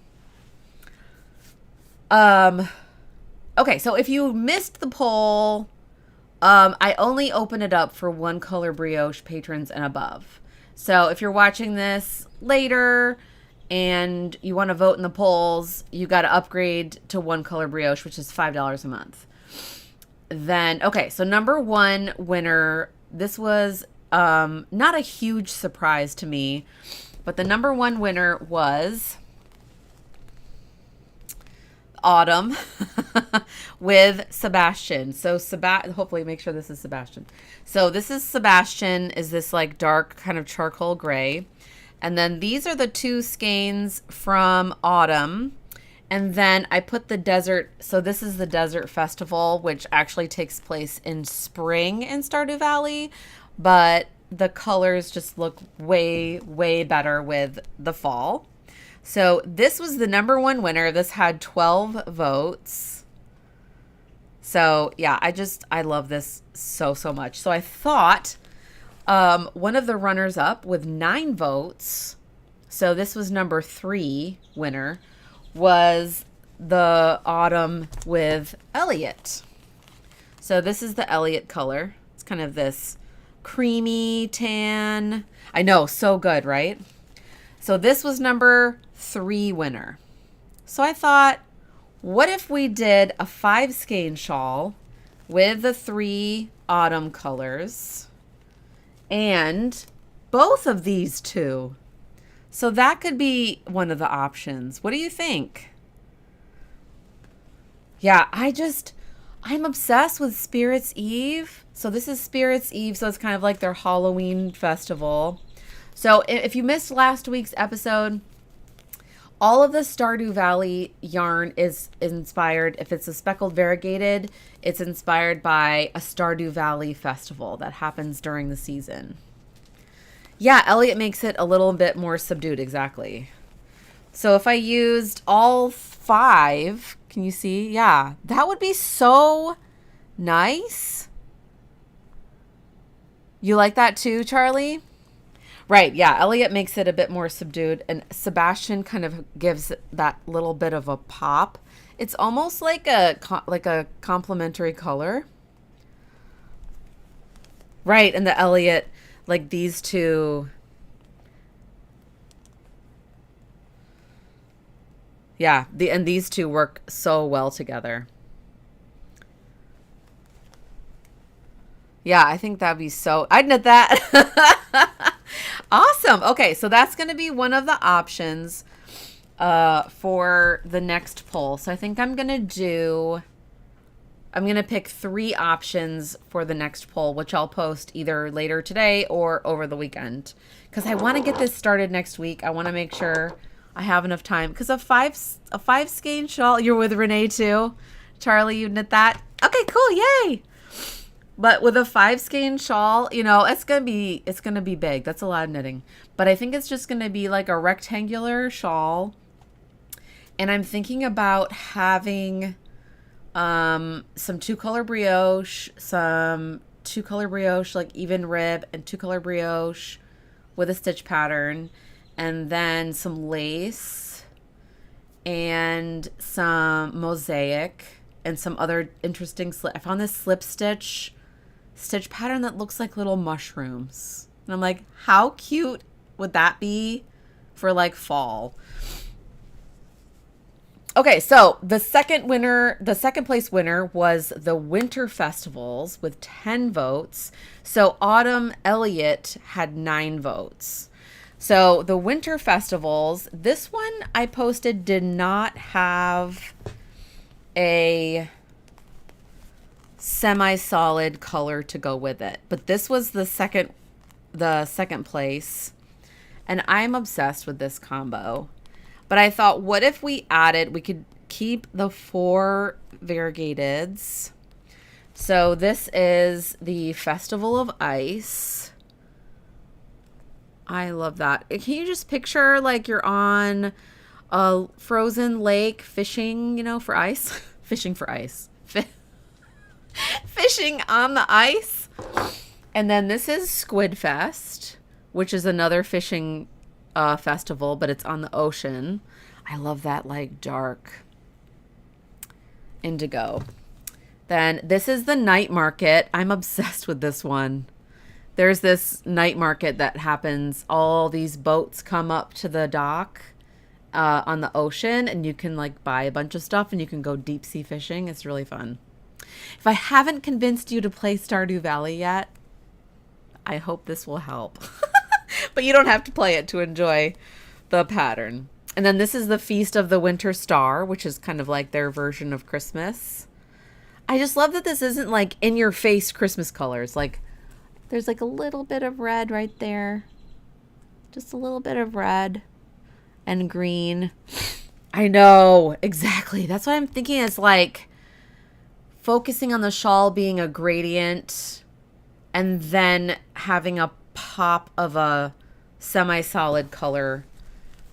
Okay, so if you missed the poll, I only open it up for one color brioche patrons and above. So if you're watching this later and you want to vote in the polls, you got to upgrade to one color brioche, which is $5 a month. Then, okay, so number one winner, this was not a huge surprise to me, but the number one winner was Autumn with Sebastian. So hopefully make sure this is Sebastian. So this is Sebastian, is this like dark kind of charcoal gray. And then these are the two skeins from Autumn. And then I put the desert. So this is the Desert Festival, which actually takes place in spring in Stardew Valley. But the colors just look way, way better with the fall. So this was the number one winner. This had 12 votes. So yeah, I love this so much. So I thought one of the runners up with 9 votes, so this was number 3 winner, was the Autumn with Elliot. So this is the Elliot color. It's kind of this creamy tan. I know, so good, right? So this was number 3 winner. So I thought, what if we did a 5 skein shawl with the 3 Autumn colors and both of these two? So that could be one of the options. What do you think? Yeah, I'm obsessed with Spirits Eve. So this is Spirits Eve, so it's kind of like their Halloween festival. So if you missed last week's episode, all of the Stardew Valley yarn is inspired. If it's a speckled variegated, it's inspired by a Stardew Valley festival that happens during the season. Yeah, Elliot makes it a little bit more subdued, exactly. So if I used all 5, can you see? Yeah, that would be so nice. You like that too, Charlie? Right, yeah, Elliot makes it a bit more subdued, and Sebastian kind of gives that little bit of a pop. It's almost like a complementary color. Right, and the Elliot, like these two. Yeah, these two work so well together. Yeah, I think that'd be so, I'd knit that. Awesome. Okay, so that's going to be one of the options for the next poll. So I think I'm going to pick 3 options for the next poll, which I'll post either later today or over the weekend. Because I want to get this started next week. I want to make sure I have enough time. Because a 5 skein shawl, you're with Renee too. Charlie, you knit that? Okay, cool. Yay. But with a 5 skein shawl, you know, it's gonna be big. That's a lot of knitting. But I think it's just gonna be like a rectangular shawl. And I'm thinking about having some 2-color brioche, some 2-color brioche, like even rib, and 2-color brioche with a stitch pattern, and then some lace and some mosaic and some other interesting I found this slip stitch pattern that looks like little mushrooms. And I'm like, how cute would that be for like fall? Okay, so the second place winner was the Winter Festivals with 10 votes. So Autumn Elliot had 9 votes. So the Winter Festivals, this one I posted did not have a semi-solid color to go with it, but this was the second place, and I'm obsessed with this combo. But I thought, what if we could keep the 4 variegateds. So this is the Festival of Ice. I love that. Can you just picture like you're on a frozen lake fishing, you know, for ice. Fishing for ice. Fishing on the ice. And then this is Squid Fest, which is another fishing festival, but it's on the ocean. I love that like dark indigo. Then this is the night market. I'm obsessed with this one. There's this night market that happens. All these boats come up to the dock on the ocean, and you can like buy a bunch of stuff and you can go deep sea fishing. It's really fun. If I haven't convinced you to play Stardew Valley yet, I hope this will help. But you don't have to play it to enjoy the pattern. And then this is the Feast of the Winter Star, which is kind of like their version of Christmas. I just love that this isn't like in your face Christmas colors. Like there's like a little bit of red right there. Just a little bit of red and green. I know, exactly. That's what I'm thinking. It's like focusing on the shawl being a gradient and then having a pop of a semi-solid color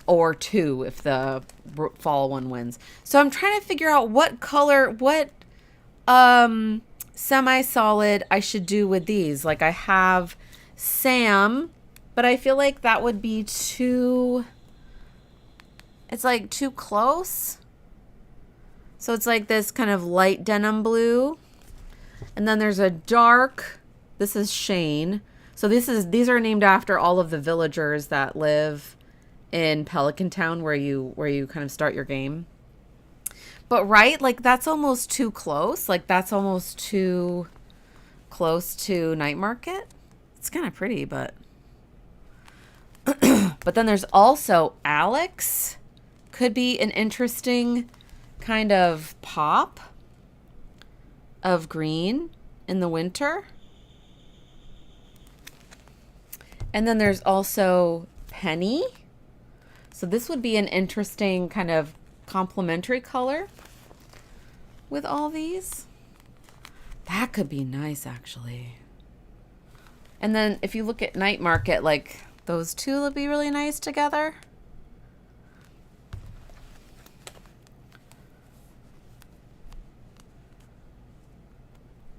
or two if the fall one wins. So I'm trying to figure out what color, what semi-solid I should do with these. Like I have Sam, but I feel like that would be too, it's like too close. So it's like this kind of light denim blue. And then there's a dark, this is Shane. So these are named after all of the villagers that live in Pelican Town where you kind of start your game. But right, like that's almost too close. Like that's almost too close to Night Market. It's kind of pretty, but but then there's also Alex. Could be an interesting kind of pop of green in the winter. And then there's also Penny. So this would be an interesting kind of complementary color with all these. That could be nice, actually. And then if you look at Night Market, like those two would be really nice together.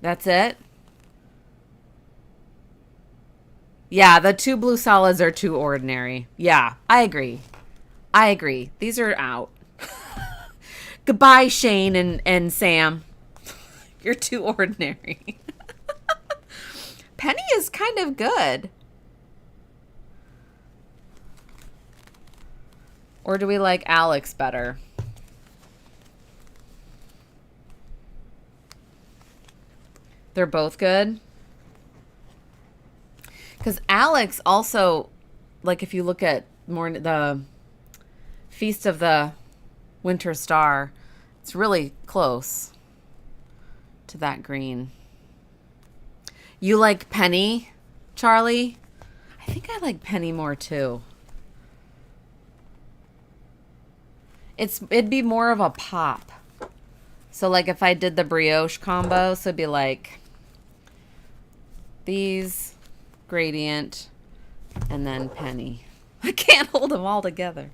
That's it. Yeah, the two blue solids are too ordinary. Yeah, I agree. I agree. These are out. Goodbye, Shane and Sam. You're too ordinary. Penny is kind of good. Or do we like Alex better? They're both good. Because Alex also, like if you look at more the Feast of the Winter Star, it's really close to that green. You like Penny, Charlie? I think I like Penny more too. It'd be more of a pop. So like if I did the brioche combo, so it'd be like these, gradient, and then Penny. I can't hold them all together.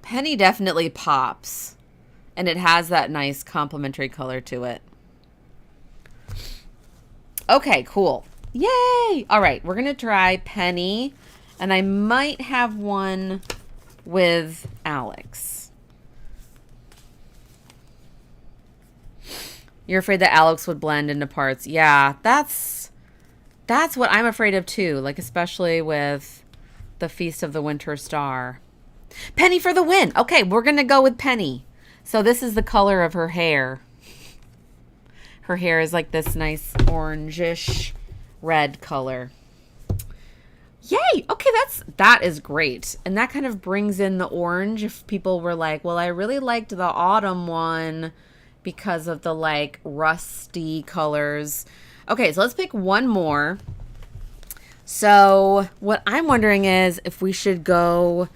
Penny definitely pops, and it has that nice complementary color to it. Okay, cool. Yay! All right, we're going to try Penny, and I might have one with Alex. You're afraid that Alex would blend into parts. Yeah, that's what I'm afraid of too, like especially with the Feast of the Winter Star. Penny for the win. Okay, we're going to go with Penny. So this is the color of her hair. Her hair is like this nice orangish red color. Yay! Okay, that is great. And that kind of brings in the orange if people were like, well, I really liked the autumn one because of the like rusty colors. Okay, so let's pick one more. So what I'm wondering is if we should go,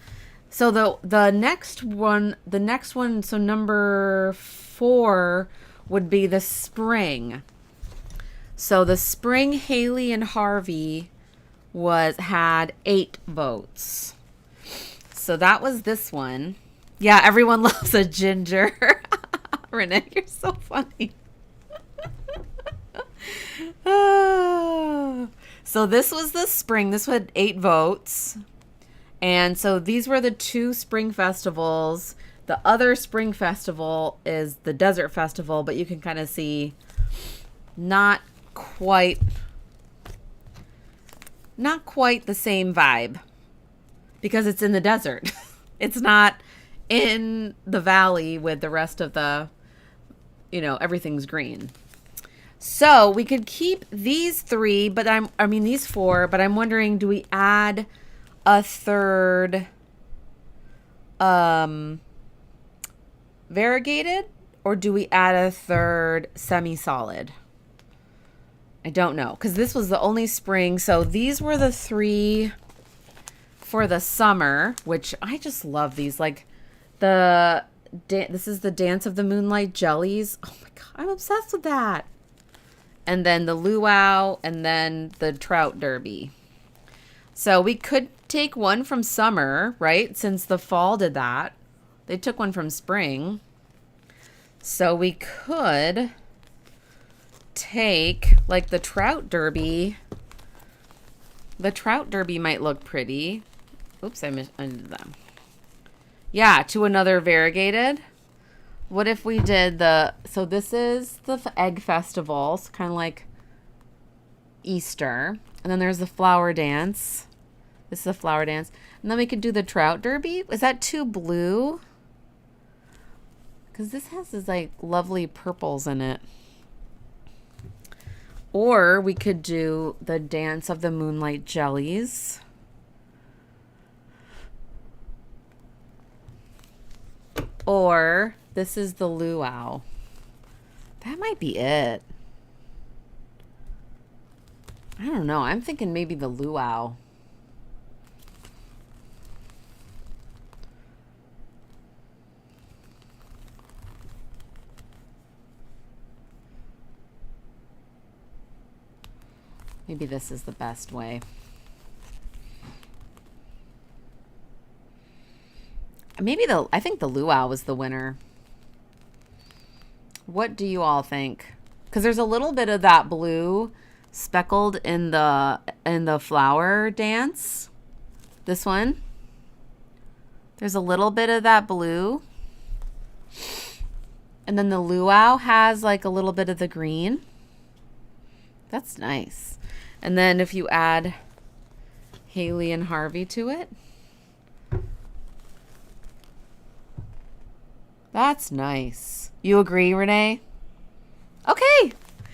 so the next one, so number 4 would be the spring. So the spring Haley and Harvey had 8 votes. So that was this one. Yeah, everyone loves a ginger. Renee, you're so funny. So this was the spring. This had 8 votes. And so these were the 2 spring festivals. The other spring festival is the desert festival, but you can kind of see not quite the same vibe because it's in the desert. It's not in the valley with the rest of the, everything's green. So we could keep these 3, but these 4, but I'm wondering, do we add a third variegated, or do we add a third semi-solid? I don't know, because this was the only spring. So these were the 3 for the summer, which I just love these. Like this is the Dance of the Moonlight jellies. Oh my God, I'm obsessed with that. And then the luau, and then the trout derby. So we could take one from summer, right? Since the fall did that. They took one from spring. So we could take like the trout derby. The trout derby might look pretty. Oops, I did that. Yeah, to another variegated. What if we did so this is the egg festival, so kind of like Easter. And then there's the flower dance. This is a flower dance. And then we could do the trout derby. Is that too blue? Because this has this like lovely purples in it. Or we could do the Dance of the Moonlight jellies. Or this is the luau. That might be it. I don't know. I'm thinking maybe the luau. Maybe this is the best way. I think the luau was the winner. What do you all think? Because there's a little bit of that blue speckled in the flower dance. This one. There's a little bit of that blue. And then the luau has like a little bit of the green. That's nice. And then if you add Haley and Harvey to it. That's nice. You agree, Renee? Okay.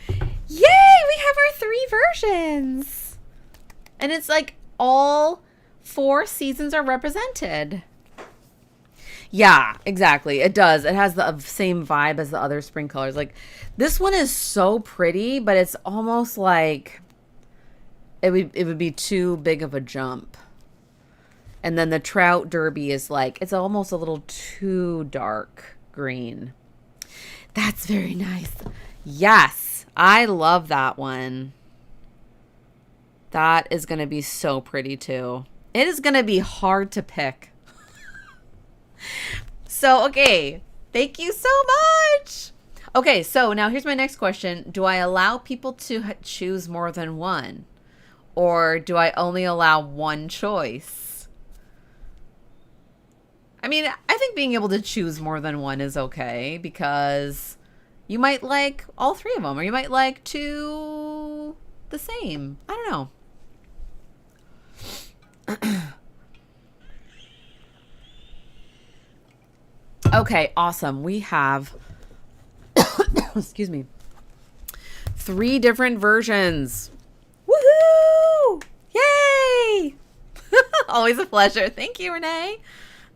Yay! We have our 3 versions. And it's like all 4 seasons are represented. Yeah, exactly. It does. It has the same vibe as the other spring colors. Like this one is so pretty, but it's almost like it would be too big of a jump. And then the trout derby is like, it's almost a little too dark green. That's very nice. Yes, I love that one. That is going to be so pretty too. It is going to be hard to pick. So, okay. Thank you so much. Okay, so now here's my next question. Do I allow people to choose more than one? Or do I only allow one choice? I mean, I think being able to choose more than one is okay because you might like all 3 of them, or you might like 2 the same. I don't know. Okay, awesome. We have, excuse me, 3 different versions. Woohoo! Yay! Always a pleasure. Thank you, Renee.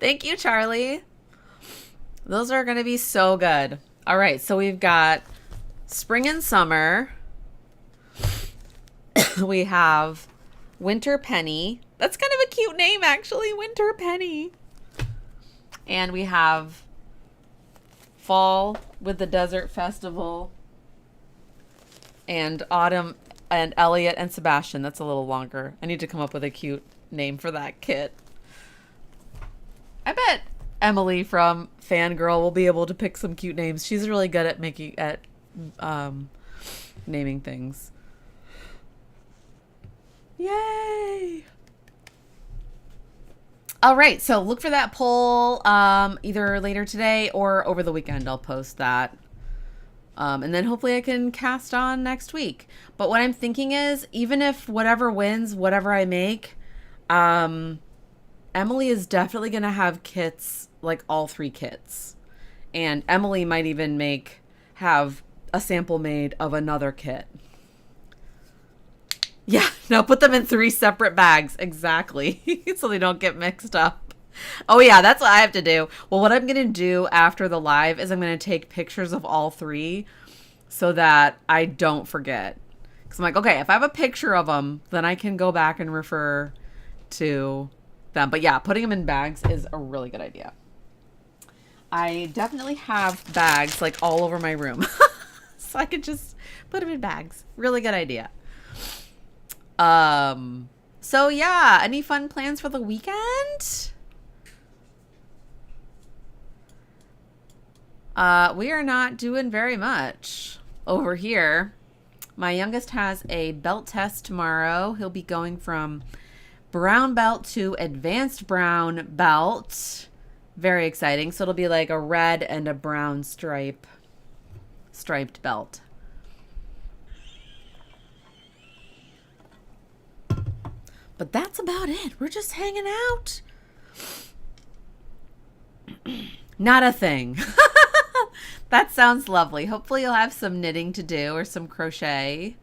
Thank you, Charlie. Those are going to be so good. All right, so we've got spring and summer. We have Winter Penny. That's kind of a cute name, actually, Winter Penny. And we have fall with the Desert Festival. And autumn and Elliot and Sebastian. That's a little longer. I need to come up with a cute name for that kit. Emily from Fangirl will be able to pick some cute names. She's really good at naming things. Yay! All right, so look for that poll either later today or over the weekend. I'll post that. And then hopefully I can cast on next week. But what I'm thinking is, even if whatever wins, whatever I make, Emily is definitely going to have kits, like all 3 kits. And Emily might even have a sample made of another kit. Yeah, no, put them in 3 separate bags. Exactly. So they don't get mixed up. Oh, yeah, that's what I have to do. Well, what I'm going to do after the live is I'm going to take pictures of all 3 so that I don't forget. Because I'm like, okay, if I have a picture of them, then I can go back and refer to them. But yeah, putting them in bags is a really good idea. I definitely have bags like all over my room. So I could just put them in bags. Really good idea. So yeah, any fun plans for the weekend? We are not doing very much over here. My youngest has a belt test tomorrow. He'll be going from brown belt to advanced brown belt. Very exciting. So it'll be like a red and a brown striped belt. But that's about it. We're just hanging out. Not a thing. That sounds lovely. Hopefully you'll have some knitting to do or some crochet.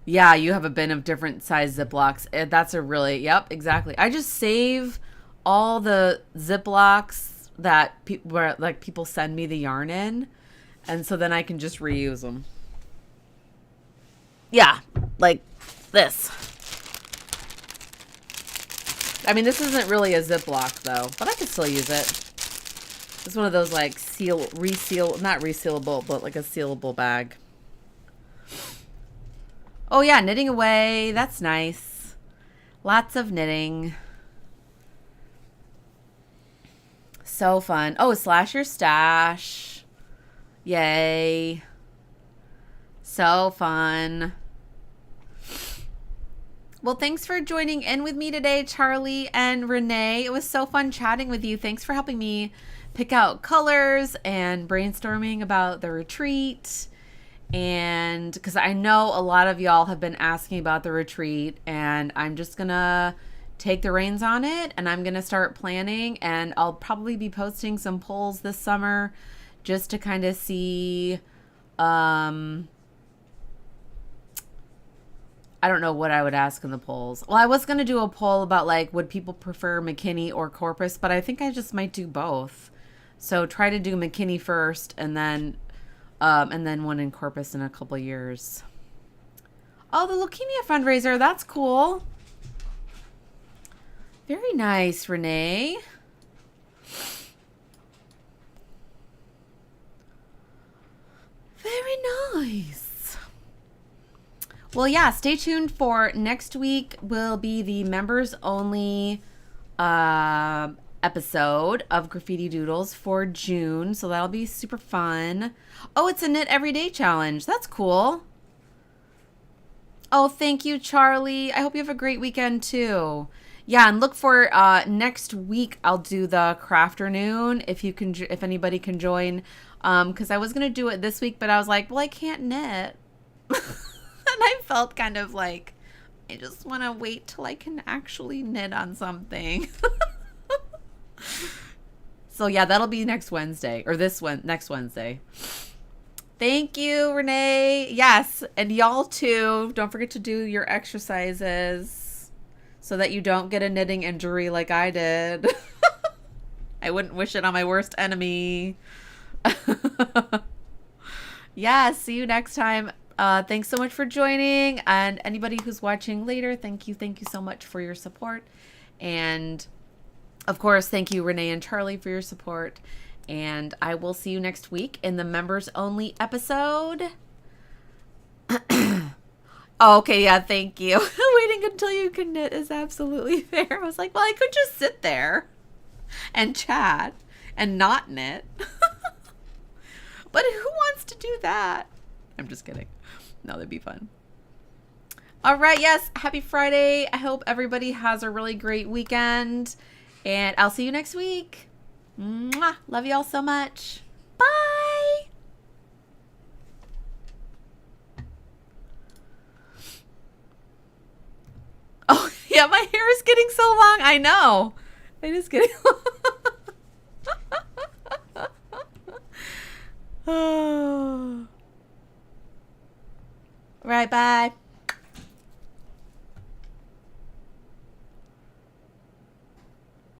Yeah, you have a bin of different size Ziplocs. That's a really, yep, exactly. I just save all the Ziplocs that people send me the yarn in. And so then I can just reuse them. Yeah, like this. I mean, this isn't really a Ziploc though, but I could still use it. It's one of those like not resealable, but like a sealable bag. Oh yeah, knitting away. That's nice. Lots of knitting. So fun. Oh, slash your stash. Yay. So fun. Well, thanks for joining in with me today, Charlie and Renee. It was so fun chatting with you. Thanks for helping me pick out colors and brainstorming about the retreat. And because I know a lot of y'all have been asking about the retreat, and I'm just going to take the reins on it, and I'm going to start planning, and I'll probably be posting some polls this summer just to kind of see, I don't know what I would ask in the polls. Well, I was going to do a poll about like, would people prefer McKinney or Corpus, but I think I just might do both. So try to do McKinney first and then one in Corpus in a couple years. Oh, the leukemia fundraiser. That's cool. Very nice, Renee. Very nice. Well, yeah, stay tuned for next week will be the members only episode of Graffiti Doodles for June. So that'll be super fun. Oh, it's a knit everyday challenge. That's cool. Oh, thank you, Charlie. I hope you have a great weekend too. Yeah, and look for next week. I'll do the crafternoon if anybody can join. Because I was gonna do it this week, but I was like, well, I can't knit. And I felt kind of like, I just want to wait till I can actually knit on something. So yeah, that'll be next Wednesday or next Wednesday. Thank you, Renee. Yes. And y'all too. Don't forget to do your exercises so that you don't get a knitting injury like I did. I wouldn't wish it on my worst enemy. Yeah. See you next time. Thanks so much for joining, and anybody who's watching later, thank you so much for your support. And of course, thank you, Renee and Charlie, for your support. And I will see you next week in the members only episode. Oh, okay, yeah, thank you. Waiting until you can knit is absolutely fair. I was like, well, I could just sit there. and chat and not knit. But who wants to do that? I'm just kidding. No, that'd be fun. All right. Yes. Happy Friday. I hope everybody has a really great weekend. And I'll see you next week. Mwah. Love you all so much. Bye. Oh, yeah. My hair is getting so long. I know. It is getting long. Oh. Right. Bye.